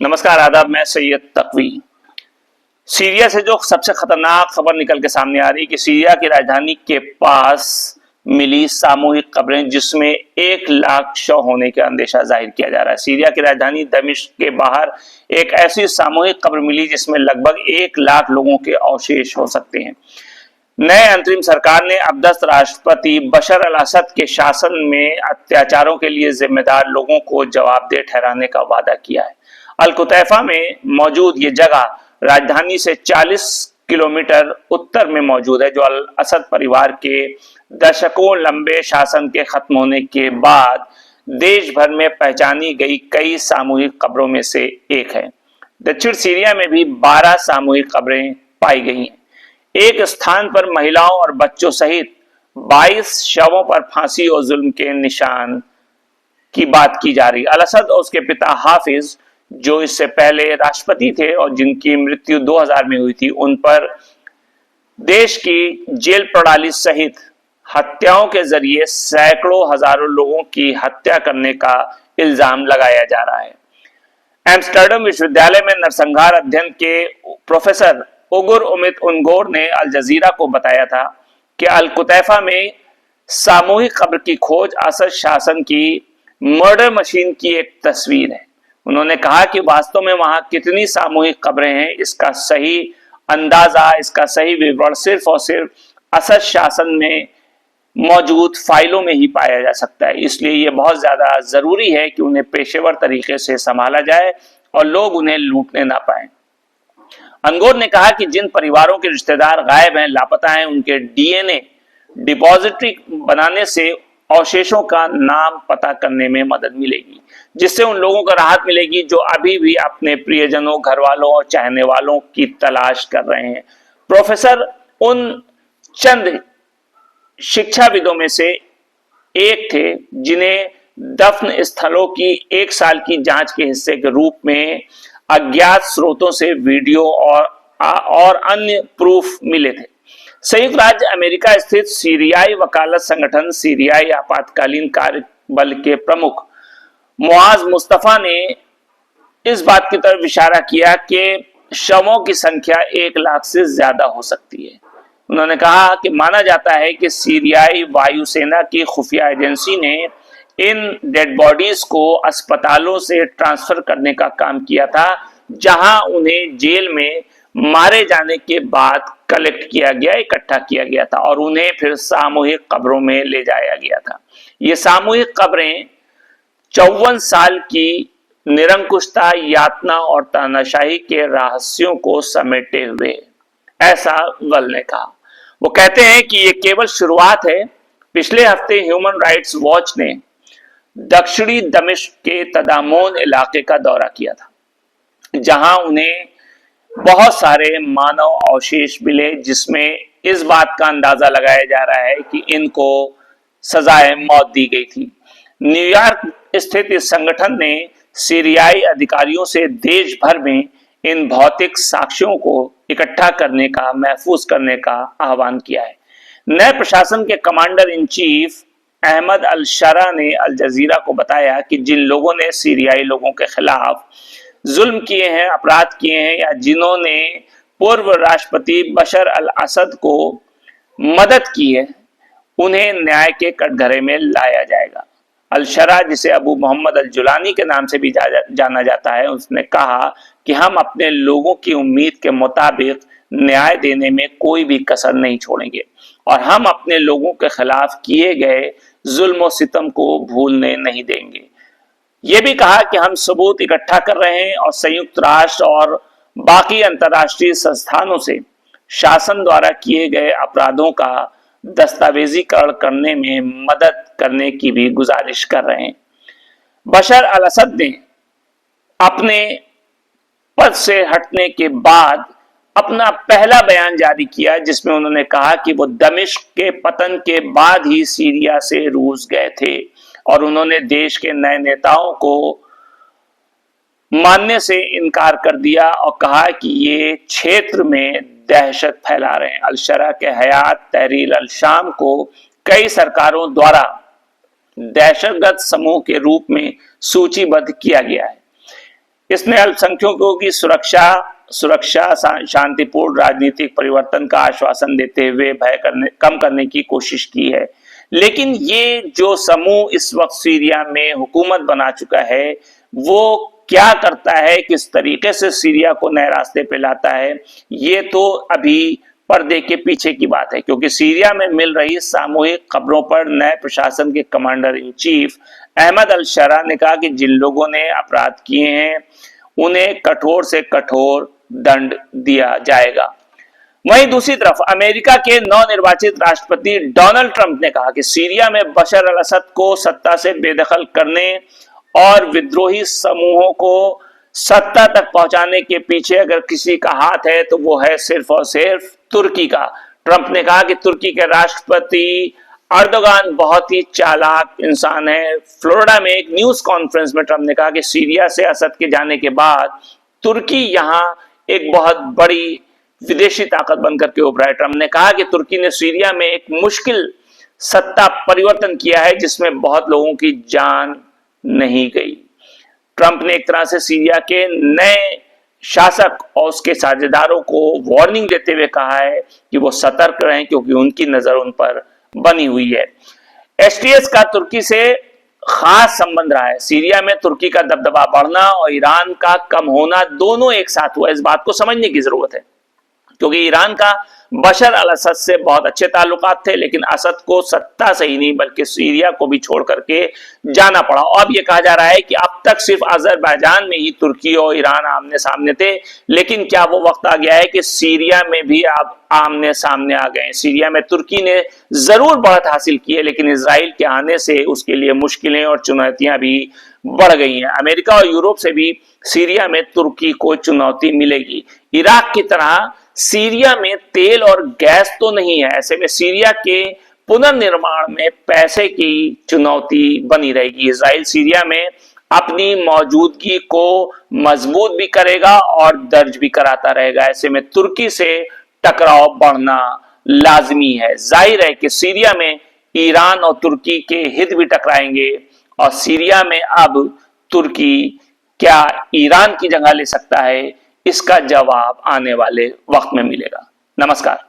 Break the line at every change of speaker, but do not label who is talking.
नमस्कार, आदाब। मैं सैयद तकवी। सीरिया से जो सबसे खतरनाक खबर निकल के सामने आ रही है कि सीरिया की राजधानी के पास मिली सामूहिक कब्रें जिसमें 1 लाख शव होने का अंदेशा जाहिर किया जा रहा है। सीरिया की राजधानी दमिश्क के बाहर एक ऐसी सामूहिक कब्र मिली जिसमें लगभग 1 लाख लोगों के अवशेष हो सकते हैं। नए अंतरिम सरकार ने अब्दस्त राष्ट्रपति बशर अल असद के शासन में अत्याचारों के लिए जिम्मेदार लोगों को जवाबदेह ठहराने का वादा किया है। अल कुतैफा में मौजूद ये जगह राजधानी से 40 किलोमीटर उत्तर में मौजूद है, जो अल असद परिवार के दशकों लंबे शासन के खत्म होने के बाद देश भर में पहचानी गई कई सामूहिक कब्रों में से एक है। दक्षिण सीरिया में भी 12 सामूहिक कब्रें पाई गई हैं। एक स्थान पर महिलाओं और बच्चों सहित 22 शवों पर फांसी और जुल्म के निशान की बात की जा रही है। अल असद और उसके पिता हाफिज, जो इससे पहले राष्ट्रपति थे और जिनकी मृत्यु 2000 में हुई थी, उन पर देश की जेल प्रणाली सहित हत्याओं के जरिए सैकड़ों हजारों लोगों की हत्या करने का इल्जाम लगाया जा रहा है। एम्स्टर्डम विश्वविद्यालय में नरसंहार अध्ययन के प्रोफेसर उगुर उमित उनगोर ने अल जजीरा को बताया था कि अल कुतैफा में सामूहिक कब्र की खोज असद शासन की मर्डर मशीन की एक तस्वीर है। उन्होंने कहा कि वास्तव में वहां कितनी सामूहिक कब्रें हैं, इसका सही अंदाजा, इसका सही विवरण सिर्फ और सिर्फ असद शासन में मौजूद फाइलों में ही पाया जा सकता है। इसलिए यह बहुत ज्यादा जरूरी है कि उन्हें पेशेवर तरीके से संभाला जाए और लोग उन्हें लूटने ना पाए। अनगोर ने कहा कि जिन परिवारों के रिश्तेदार गायब हैं, लापता हैं, उनके डीएनए डिपॉजिटरी बनाने से अवशेषों का नाम पता करने में मदद मिलेगी, जिससे उन लोगों को राहत मिलेगी जो अभी भी अपने प्रियजनों, घर वालों और चाहने वालों की तलाश कर रहे हैं। प्रोफेसर उन चंद शिक्षाविदों में से एक थे जिन्हें दफन स्थलों की 1 साल की जांच के हिस्से के रूप में अज्ञात स्रोतों से वीडियो और अन्य प्रूफ मिले थे। संयुक्त राज्य अमेरिका स्थित सीरियाई वकालत संगठन सीरियाई आपातकालीन कार्य बल के प्रमुख मुआज मुस्तफा ने इस बात की तरफ इशारा किया कि शवों की संख्या 1 लाख से ज्यादा हो सकती है। उन्होंने कहा कि माना जाता है कि सीरियाई वायुसेना की खुफिया एजेंसी ने इन डेड बॉडीज को अस्पतालों से ट्रांसफर करने का काम किया था, जहां उन्हें जेल में मारे जाने के बाद कलेक्ट किया गया, इकट्ठा किया गया था और उन्हें फिर सामूहिक कब्रों में ले जाया गया था। ये सामूहिक कब्रें 54 साल की निरंकुशता, यातना और तानाशाही के रहस्यों को समेटे हुए, ऐसा वल ने कहा। वो कहते हैं कि ये केवल शुरुआत है। पिछले हफ्ते ह्यूमन राइट्स वॉच ने दक्षिणी दमिश्क के तदामोन इलाके का दौरा किया था, जहां उन्हें बहुत सारे मानव अवशेष मिले, जिसमें इस बात का अंदाजा लगाया जा रहा है कि इनको सजाए मौत दी गई थी। न्यूयॉर्क स्थित इस संगठन ने सीरियाई अधिकारियों से देश भर में इन भौतिक साक्ष्यों को इकट्ठा करने का, महफूज करने का आह्वान किया है। नए प्रशासन के कमांडर इन चीफ अहमद अल शरा ने अल जजीरा को बताया कि जिन लोगों ने सीरियाई लोगों के खिलाफ जुल्म किए हैं, अपराध किए हैं, या जिन्होंने पूर्व राष्ट्रपति बशर अल असद को मदद की है, उन्हें न्याय के कटघरे में लाया जाएगा। अल शरा, जिसे अबू मोहम्मद अल जुलानी के नाम से भी जाना जाता है, उसने कहा कि हम अपने लोगों की उम्मीद के मुताबिक न्याय देने में कोई भी कसर नहीं छोड़ेंगे और हम अपने लोगों के खिलाफ किए गए जुल्म और सितम को भूलने नहीं देंगे। ये भी कहा कि हम सबूत इकट्ठा कर रहे हैं और संयुक्त राष्ट्र और बाकी अंतर्राष्ट्रीय संस्थानों से शासन द्वारा किए गए अपराधों का दस्तावेजीकरण करने में मदद करने की भी गुजारिश कर रहे हैं। बशर अल असद ने अपने पद से हटने के बाद अपना पहला बयान जारी किया, जिसमें उन्होंने कहा कि वो दमिश्क के पतन के बाद ही सीरिया से रूस गए थे और उन्होंने देश के नए नेताओं को मानने से इनकार कर दिया और कहा कि ये क्षेत्र में दहशत फैला रहे हैं। अल शरा के हयात तहरीर अल शाम को कई सरकारों द्वारा दहशतगर्द समूह के रूप में सूचीबद्ध किया गया है। इसने अल्पसंख्यकों की सुरक्षा शांतिपूर्ण राजनीतिक परिवर्तन का आश्वासन देते हुए भय कम करने की कोशिश की है। लेकिन ये जो समूह इस वक्त सीरिया में हुकूमत बना चुका है, वो क्या करता है, किस तरीके से सीरिया को नए रास्ते पे लाता है, ये तो अभी पर्दे के पीछे की बात है। क्योंकि सीरिया में मिल रही सामूहिक खबरों पर नए प्रशासन के कमांडर इन चीफ अहमद अल शरा ने कहा कि जिन लोगों ने अपराध किए हैं उन्हें कठोर से कठोर दंड दिया जाएगा। वहीं दूसरी तरफ अमेरिका के नवनिर्वाचित राष्ट्रपति डोनाल्ड ट्रंप ने कहा कि सीरिया में बशर अल असद को सत्ता से बेदखल करने और विद्रोही समूहों को सत्ता तक पहुंचाने के पीछे अगर किसी का हाथ है तो वो है सिर्फ और सिर्फ तुर्की का। ट्रंप ने कहा कि तुर्की के राष्ट्रपति अर्दोगान बहुत ही चालाक इंसान है। फ्लोरिडा में एक न्यूज कॉन्फ्रेंस में ट्रंप ने कहा कि सीरिया से असद के जाने के बाद तुर्की यहां एक बहुत बड़ी विदेशी ताकत बनकर के उभरा है। ट्रंप ने कहा कि तुर्की ने सीरिया में एक मुश्किल सत्ता परिवर्तन किया है जिसमें बहुत लोगों की जान नहीं गई। ट्रंप ने एक तरह से सीरिया के नए शासक और उसके साझेदारों को वार्निंग देते हुए कहा है कि वो सतर्क रहें क्योंकि उनकी नजर उन पर बनी हुई है। एसटीएस का तुर्की से खास संबंध रहा है। सीरिया में तुर्की का दबदबा बढ़ना और ईरान का कम होना दोनों एक साथ हुआ। इस बात को समझने की जरूरत है क्योंकि ईरान का बशर अल असद से बहुत अच्छे ताल्लुकात थे, लेकिन असद को सत्ता से ही नहीं बल्कि सीरिया को भी छोड़ करके जाना पड़ा। अब यह कहा जा रहा है कि अब तक सिर्फ अजरबैजान में ही तुर्की और ईरान आमने सामने थे, लेकिन क्या वो वक्त आ गया है कि सीरिया में भी अब आमने सामने आ गए। सीरिया में तुर्की ने जरूर बढ़त हासिल की है, लेकिन इजराइल के आने से उसके लिए मुश्किलें और चुनौतियां भी बढ़ गई हैं। अमेरिका और यूरोप से भी सीरिया में तुर्की को चुनौती मिलेगी। इराक की तरह सीरिया में तेल और गैस तो नहीं है, ऐसे में सीरिया के पुनर्निर्माण में पैसे की चुनौती बनी रहेगी। इजराइल सीरिया में अपनी मौजूदगी को मजबूत भी करेगा और दर्ज भी कराता रहेगा। ऐसे में तुर्की से टकराव बढ़ना लाजमी है। जाहिर है कि सीरिया में ईरान और तुर्की के हित भी टकराएंगे और सीरिया में अब तुर्की क्या ईरान की जगह ले सकता है, इसका जवाब आने वाले वक्त में मिलेगा। नमस्कार।